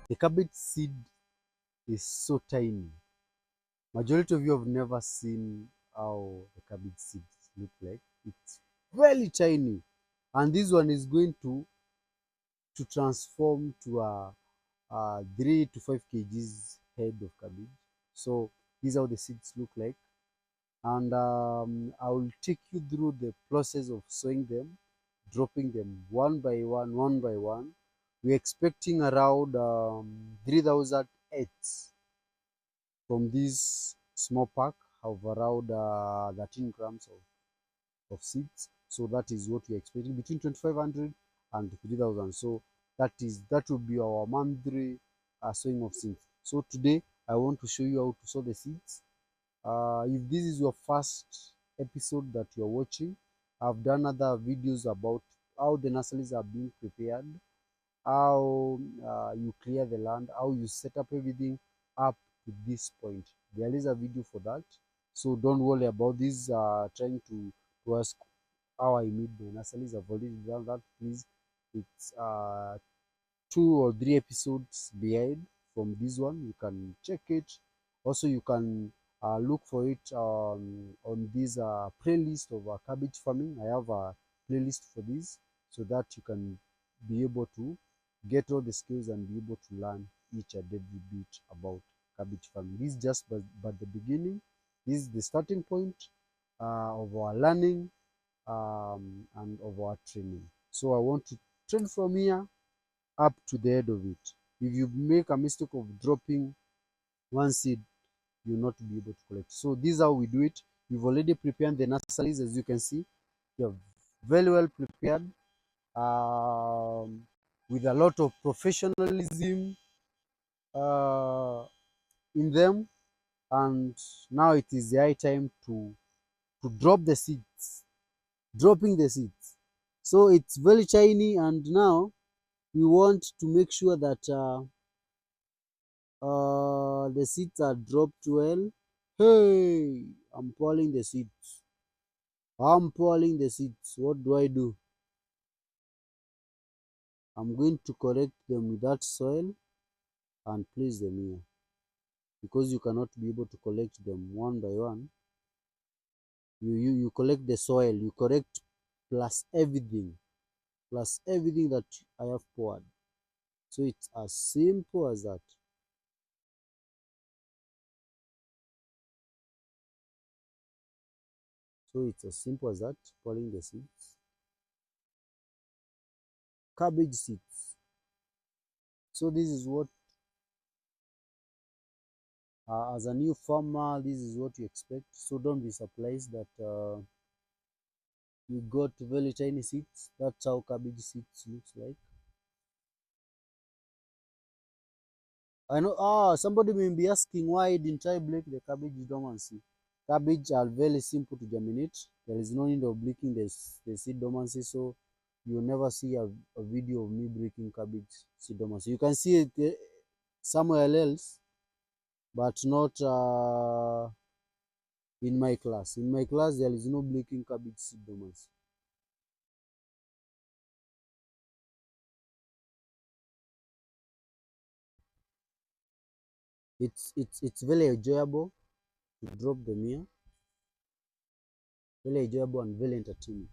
The cabbage seed is so tiny. Majority of you have never seen how the cabbage seeds look like. It's very tiny, and this one is going to transform to a 3 to 5 kgs head of cabbage. So these are how the seeds look like, and I will take you through the process of sowing them, dropping them one by one. We're expecting around 3,000 heads from this small pack of around 13 grams of seeds. So that is what we're expecting, between 2,500 and 3,000. So that will be our monthly sowing of seeds. So today I want to show you how to sow the seeds. If this is your first episode that you're watching, I've done other videos about how the nurseries are being prepared, how you clear the land, how you set up everything up to this point. There is a video for that. So don't worry about this trying to ask how I made my nurseries. I've already done that. Please, it's 2 or 3 episodes behind from this one. You can check it. Also, you can look for it on this playlist of cabbage farming. I have a playlist for this so that you can be able to get all the skills and be able to learn each and every bit about cabbage farming. This is just but the beginning. This is the starting point of our learning and of our training. So I want to train from here up to the head of it. If you make a mistake of dropping one seed, you'll not be able to collect. So this is how we do it. We've already prepared the nurseries, as you can see. They are very well prepared with a lot of professionalism in them. And now it is the high time to drop the seeds, dropping the seeds. So it's very tiny, and now we want to make sure that the seeds are dropped well. Hey, I'm pouring the seeds. I'm pouring the seeds. What do I do? I'm going to correct them with that soil and place them here. Because you cannot be able to collect them one by one. You collect the soil, you correct plus everything that I have poured. So it's as simple as that. So it's as simple as that, pouring the seeds. Cabbage seeds. So this is what, as a new farmer, this is what you expect. So don't be surprised that you got very tiny seeds. That's how cabbage seeds looks like. I know, somebody may be asking, why didn't I break the cabbage dormancy? Cabbage are very simple to germinate. There is no need of breaking the seed dormancy, so you'll never see a video of me breaking cabbage seed dormancy. You can see it somewhere else, but not in my class. In my class, there is no breaking cabbage seed dormancy. It's very enjoyable to drop them here. Very enjoyable and very entertaining.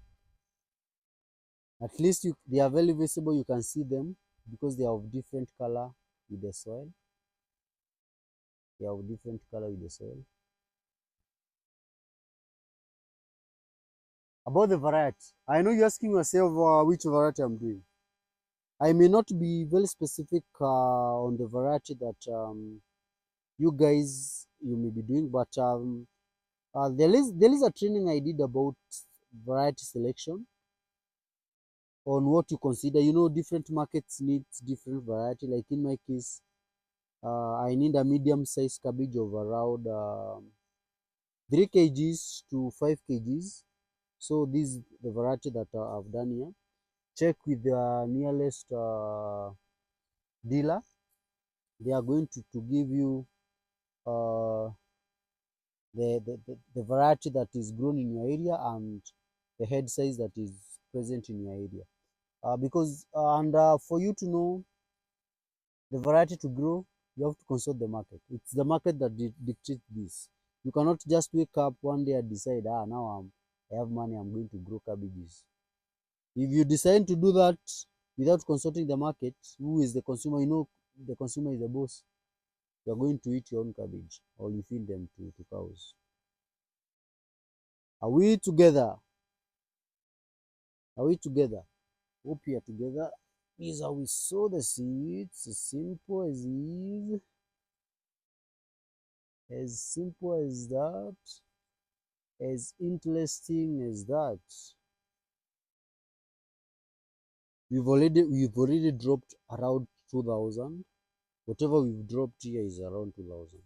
At least they are very visible. You can see them because they are of different color with the soil. They are of different color with the soil. About the variety, I know you're asking yourself which variety I'm doing. I may not be very specific on the variety that you guys you may be doing, but there is a training I did about variety selection on what you consider. You know, different markets need different variety. Like in my case, I need a medium-sized cabbage of around 3 kgs to 5 kgs. So this is the variety that I've done here. Check with the nearest dealer. They are going to give you uh, the variety that is grown in your area and the head size that is present in your area. Because and for you to know the variety to grow, you have to consult the market. It's the market that dictates this. You cannot just wake up one day and decide, now I have money, I'm going to grow cabbages. If you decide to do that without consulting the market, who is the consumer? You know, the consumer is the boss. You are going to eat your own cabbage, or you feed them to cows. Are we together? Are we together? Hope we are together. This is how we sow the seeds. As simple as is. As simple as that. As interesting as that. We've already dropped around 2,000. Whatever we've dropped here is around 2,000.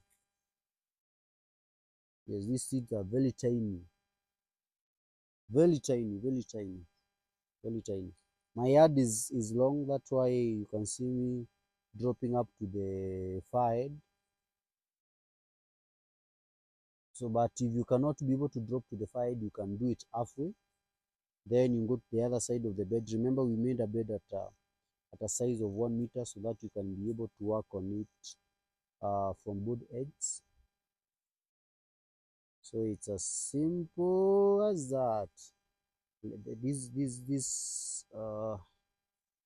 Yes, these seeds are very tiny. Very tiny, very tiny, very tiny. My yard is long, that's why you can see me dropping up to the far end. So, but if you cannot be able to drop to the far end, you can do it halfway. Then you go to the other side of the bed. Remember, we made a bed at a size of 1 meter so that you can be able to work on it from both ends. So it's as simple as that. This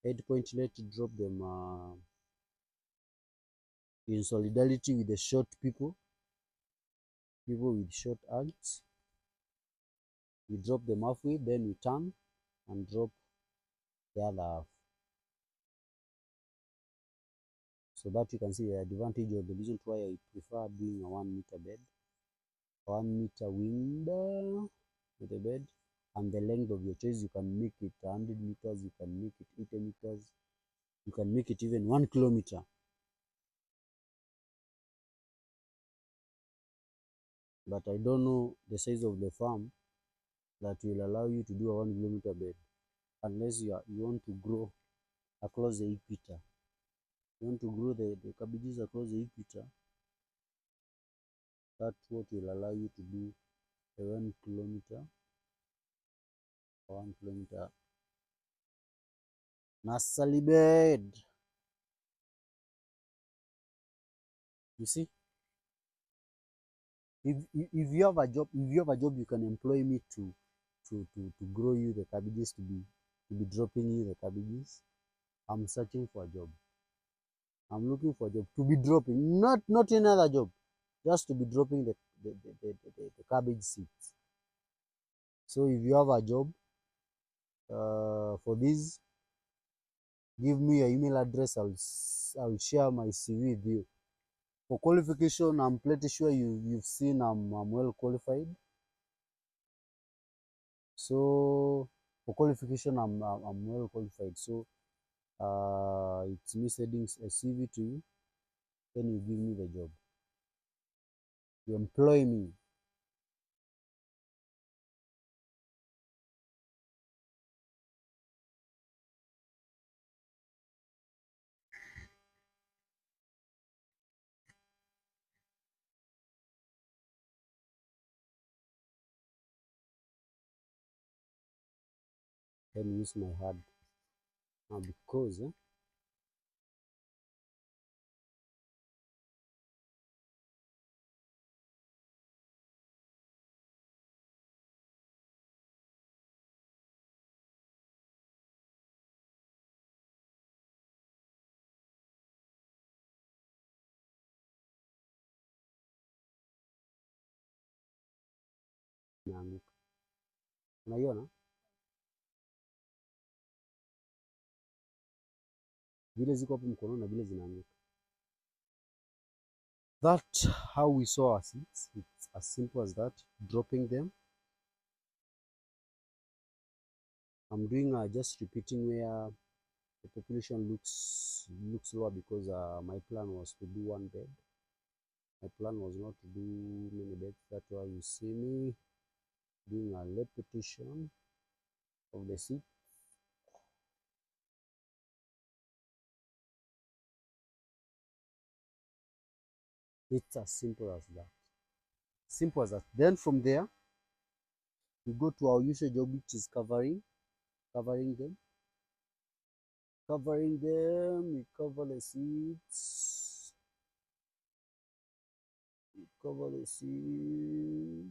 head point, let's drop them in solidarity with the short people with short arms. We drop them halfway, then we turn and drop the other half. So that you can see the advantage of the reason why I prefer doing a 1 meter bed, 1 meter window with the bed, and the length of your choice. You can make it 100 meters, you can make it 80 meters, you can make it even 1 kilometer. But I don't know the size of the farm that will allow you to do a 1 kilometer bed, unless you want to grow across the equator. You want to grow the cabbages across the equator. That's what will allow you to do a 1 kilometer, 1 kilometer nursery bed. You see, if you have a job, you can employ me to grow you the cabbages, to be dropping you the cabbages. I'm searching for a job. I'm looking for a job to be dropping, not another job, just to be dropping the cabbage seeds. So if you have a job for this, give me your email address. I'll share my CV with you. For qualification, I'm pretty sure you've seen I'm well qualified. So for qualification, I'm well qualified. So it's me sending a CV to you, then you give me the job. You employ me. Then use my hand because naanguka. Unaiona vile ziko hapo mkononi na vile zinaanguka. That's how we sow our seeds. It's as simple as that. Dropping them. I'm doing just repeating where the population looks lower, because my plan was to do one bed. My plan was not to do many beds. That's why you see me doing a repetition of the seed. It's as simple as that. Simple as that. Then from there, we go to our usual job, which is covering them. covering them. We cover the seeds. We cover the seeds.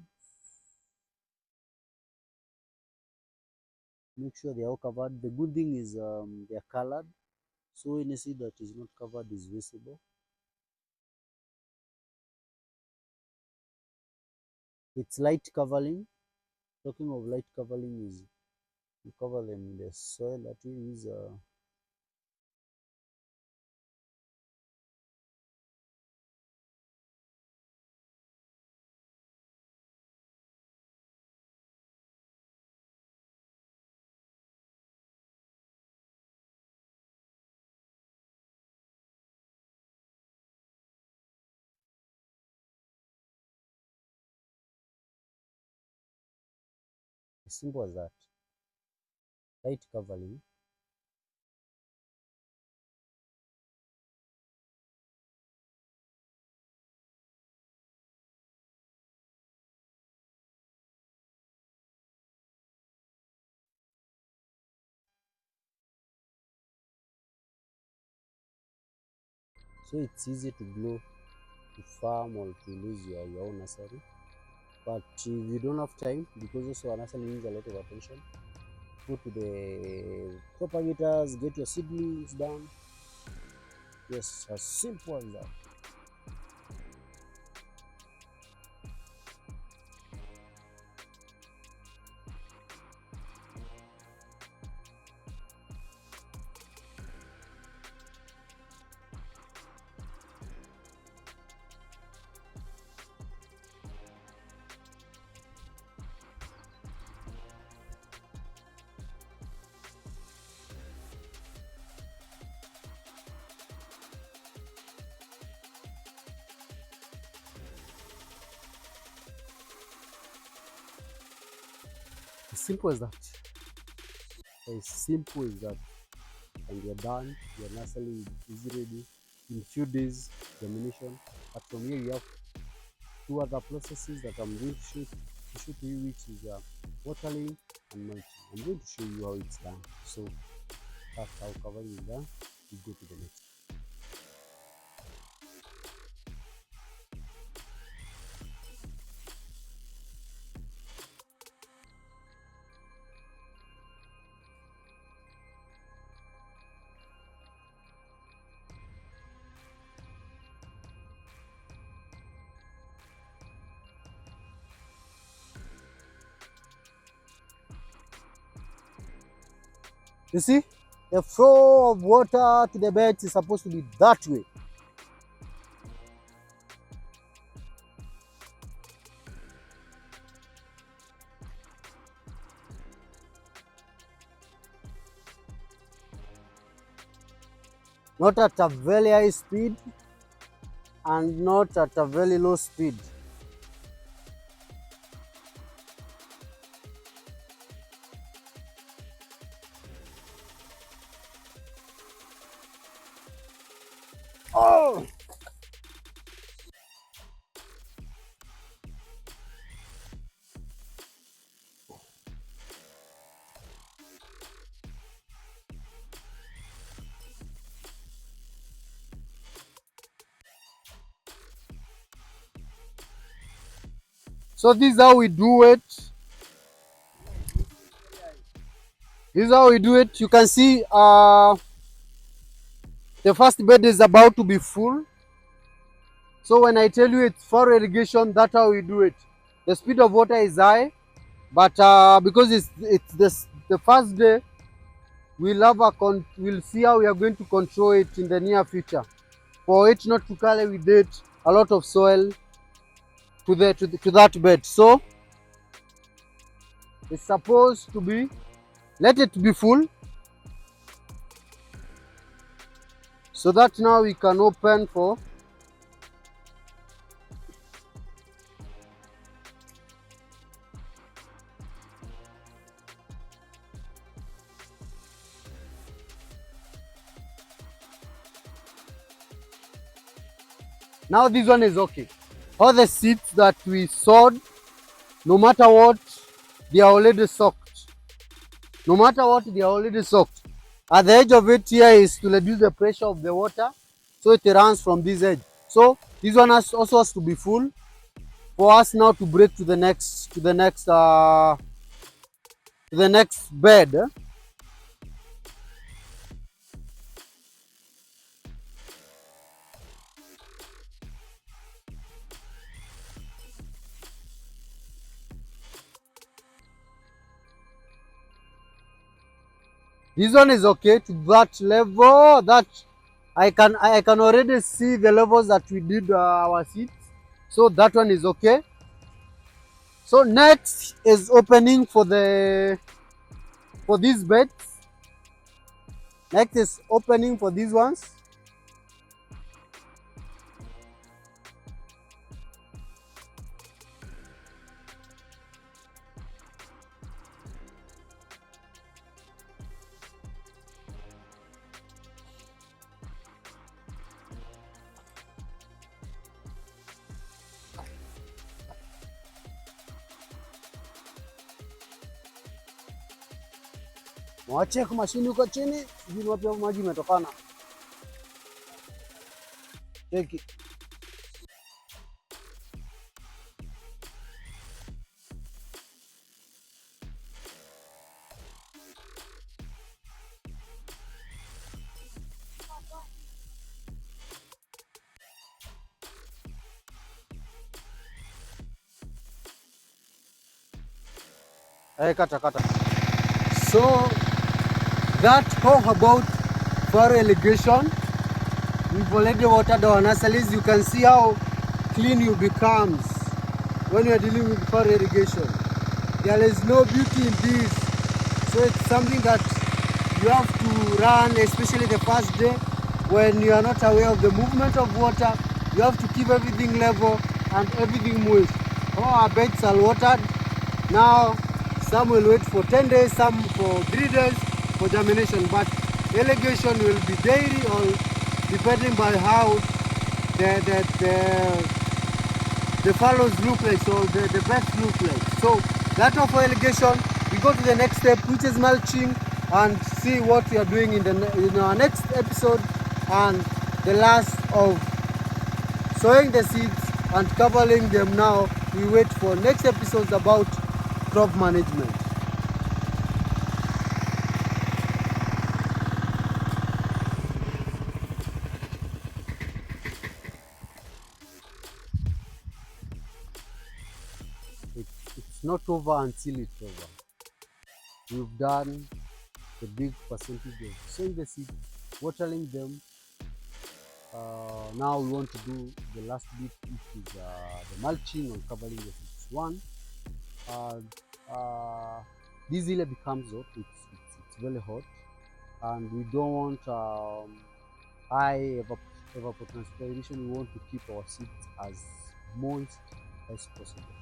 Make sure they are all covered. The good thing is they are colored, so any seed that is not covered is visible. It's light covering. Talking of light covering is you cover them in the soil that is as simple as that. Light covering. So it's easy to grow, to farm, or to lose your own nursery. But if you don't have time, because also a nursery needs a lot of attention, go to the propagators, get your seedlings done. Yes, as simple as that. As simple as that. As simple as that. And you're done. Your nursery is ready in few days. Germination. But from here you have two other processes that I'm going to show to you, which is watering and mulching. I'm going to show you how it's done. So that's how covering is done. We go to the next. You see, the flow of water to the beds is supposed to be that way. Not at a very high speed and not at a very low speed. Oh! So this is how we do it. This is how we do it. You can see the first bed is about to be full. So when I tell you it's for irrigation, that's how we do it. The speed of water is high, but because it's the first day, we'll see how we are going to control it in the near future, for it not to carry with it a lot of soil to that bed. So it's supposed to be, let it be full, so that now we can open for now. This one is okay. All the seeds that we sowed, no matter what, they are already soaked. No matter what, they are already soaked. At the edge of it here is to reduce the pressure of the water, so it runs from this edge. So this one also has to be full for us now to break to the next bed. This one is okay to that level. That I can already see the levels that we did our seeds. So that one is okay. So next is opening for these beds. Next is opening for these ones. Mwachek mashini huko chini, sijui wapi maji imetokana. Cheki. Kata kata. So that how about for irrigation. We've already watered our nurseries. You can see how clean you becomes when you are dealing with for irrigation. There is no beauty in this. So it's something that you have to run, especially the first day when you are not aware of the movement of water. You have to keep everything level and everything moist. All our beds are watered. Now some will wait for 10 days, some for 3 days for germination, but irrigation will be daily or depending by how the fallows look like, so the beds look like. So that of irrigation, we go to the next step, which is mulching, and see what we are doing in our next episode, and the last of sowing the seeds and covering them. Now we wait for next episodes about crop management. It's not over until it's over. We've done the big percentage of sowing the seeds, watering them. Now we want to do the last bit, which is the mulching and covering the seeds. One, this really becomes hot. It's very hot, and we don't want high evapotranspiration. We want to keep our seeds as moist as possible.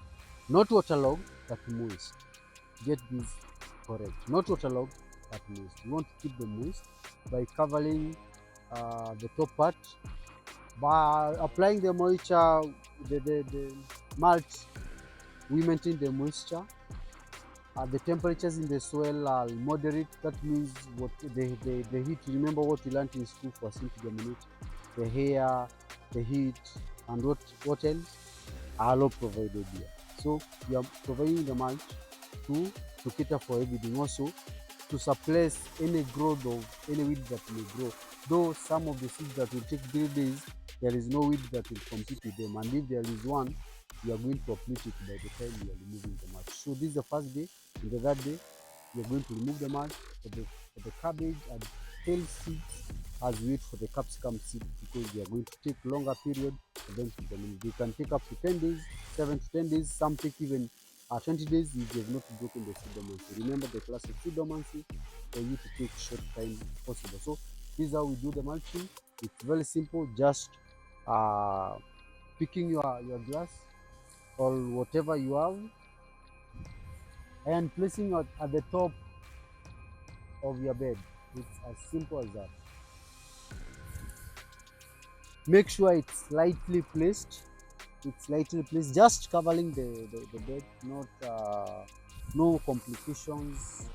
Not waterlogged, but moist. Get this correct. Not waterlogged, but moist. We want to keep them moist by covering the top part, by applying the moisture, the mulch. We maintain the moisture. The temperatures in the soil are moderate. That means what the heat. Remember what we learned in school for seed to germinate. The air, the heat, and what else? Are all provided here. So we are providing the mulch to cater for everything. Also to suppress any growth of any weed that may grow. Though some of the seeds that will take 3 days, there is no weed that will compete with them. And if there is one, you are going to uproot it by the time you are removing the mulch. So this is the first day. And the third day, you are going to remove the mulch for the cabbage and kale seeds as we wait for the capsicum seeds, because they are going to take longer period for them to germinate. They can take up to 10 days, 7 to 10 days. Some take even 20 days if they have not broken the seed dormancy. Remember the class of seed dormancy for you to take short time possible. So this is how we do the mulching. It's very simple. Just picking your grass or whatever you have and placing it at the top of your bed. It's as simple as that. Make sure it's lightly placed. It's lightly placed, just covering the bed, not no complications.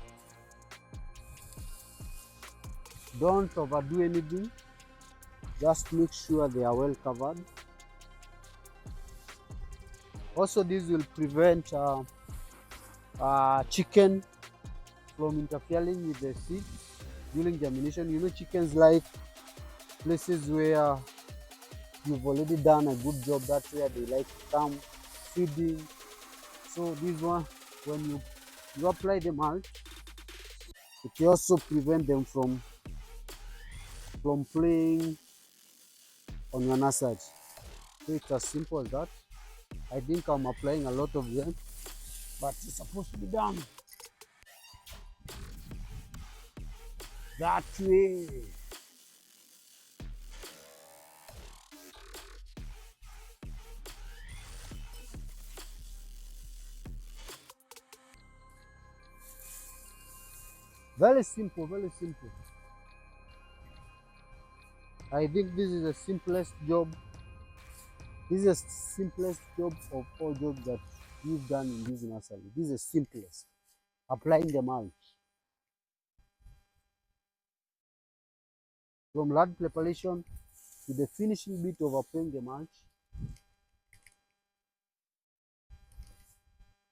Don't overdo anything. Just make sure they are well covered. Also, this will prevent chicken from interfering with the seeds during germination. You know, chickens like places where you've already done a good job. That's where they like to come feeding. So this one, when you apply the mulch, it will also prevent them from playing on your nursery. So it's as simple as that. I think I'm applying a lot of them, but it's supposed to be done that way. Very simple, very simple. I think this is the simplest job. This is the simplest job of all jobs that you've done in this nursery. This is the simplest. Applying the mulch. From land preparation to the finishing bit of applying the mulch.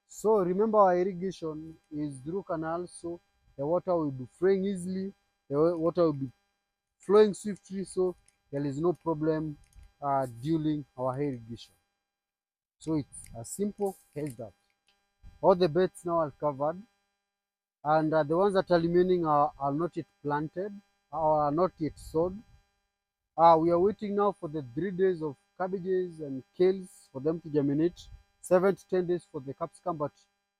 So remember, our irrigation is through canals, so the water will be flowing easily, the water will be flowing swiftly, so there is no problem during our irrigation. So it's as simple as that. All the beds now are covered, and the ones that are remaining are not yet planted or are not yet sowed. We are waiting now for the 3 days of cabbages and kales for them to germinate, 7 to 10 days for the capsicum, but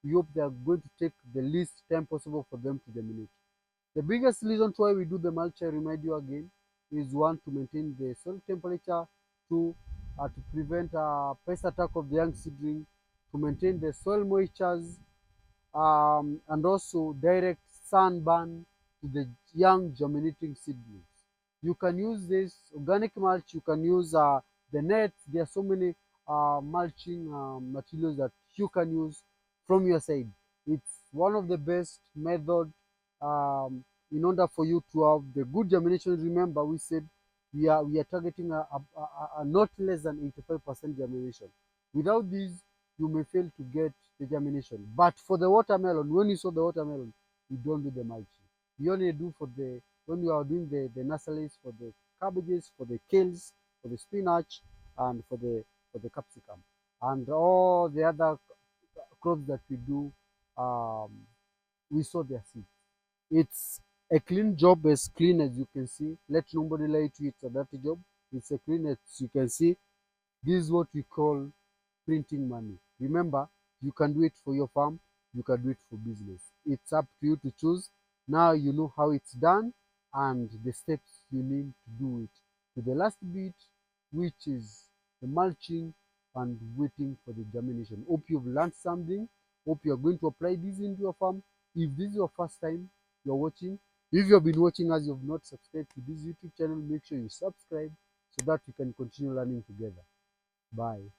we hope they are going to take the least time possible for them to germinate. The biggest reason why we do the mulch, I remind you again, is one, to maintain the soil temperature, two, to prevent pest attack of the young seedling, to maintain the soil moistures, and also direct sunburn to the young germinating seedlings. You can use this organic mulch, you can use the net. There are so many mulching materials that you can use from your side. It's one of the best method in order for you to have the good germination. Remember, we said we are targeting a not less than 85% germination. Without this, you may fail to get the germination. But for the watermelon, when you sow the watermelon, you don't do the mulching. You only do for the when you are doing the nurseries for the cabbages, for the kales, for the spinach, and for the capsicum, and all the other crops that we do. Um, we sow their seeds. It's a clean job, as clean as you can see. Let nobody lie to you, it's a dirty job. It's a clean as you can see. This is what we call printing money. Remember, you can do it for your farm, you can do it for business. It's up to you to choose. Now you know how it's done and the steps you need to do it. To the last bit, which is the mulching and waiting for the germination. Hope you've learned something. Hope you're going to apply this into your farm. If this is your first time you're watching, if you've been watching as you've not subscribed to this YouTube channel, make sure you subscribe so that we can continue learning together. Bye.